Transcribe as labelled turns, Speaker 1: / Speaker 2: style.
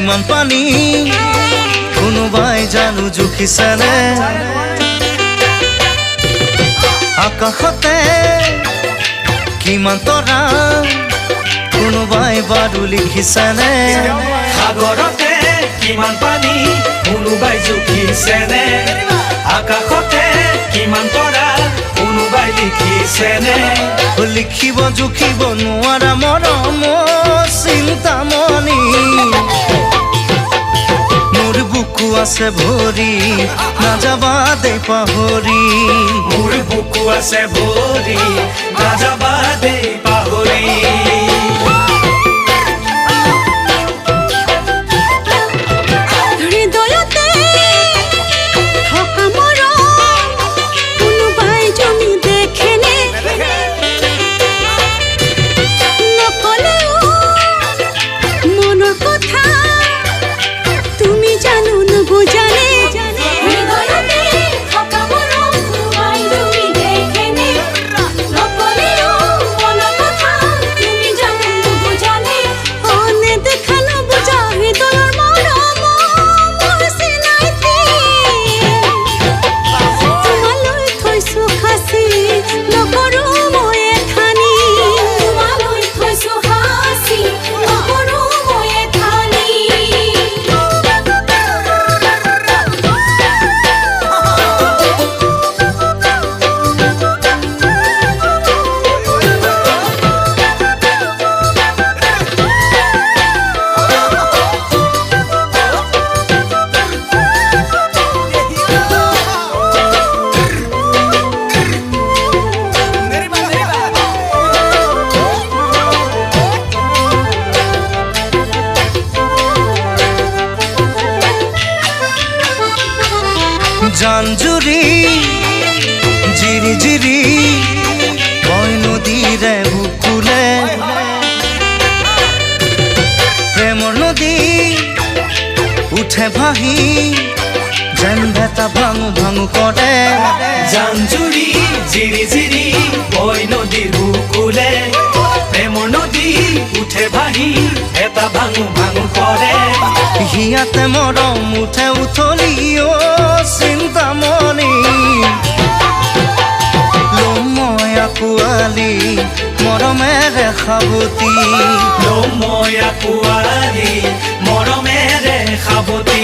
Speaker 1: কিমান পানী কোনোবাই জানো জুখিছেনে আকাশতে কিমান তৰা কোনোবাই বাৰু লিখিছেনে
Speaker 2: সাগৰতে কিমান পানী কোনোবাই জুখিছেনে আকাশতে কিমান তৰা কোনোবাই লিখিছেনে
Speaker 1: লিখিব জুখিব নোৱাৰা মৰম চিন্তামণি মোৰ বুকু আছে ভৰি নাযাবা দে পাহৰি
Speaker 2: মোৰ বুকু আছে ভৰি নাযাবা দে পাহৰি
Speaker 1: জানজুৰি জিৰি জিৰি বৈ নদীৰে বুকুলে প্ৰেমৰ নদী উঠে ভাহি যেন ভেটা ভাঙো ভাঙো কৰে
Speaker 2: জানজুৰি জিৰি জিৰি বৈ নদীৰ বুকুলে প্ৰেমৰ নদী উঠে ভাহি এটা ভাঙো ভাঙো কৰে
Speaker 1: হিয়াতে মৰম উঠে উঠলি চিন্তামণি লম মই আঁকোৱালি মৰমেৰে সাৱতি
Speaker 2: লম মই আঁকোৱালি মৰমেৰে সাৱতি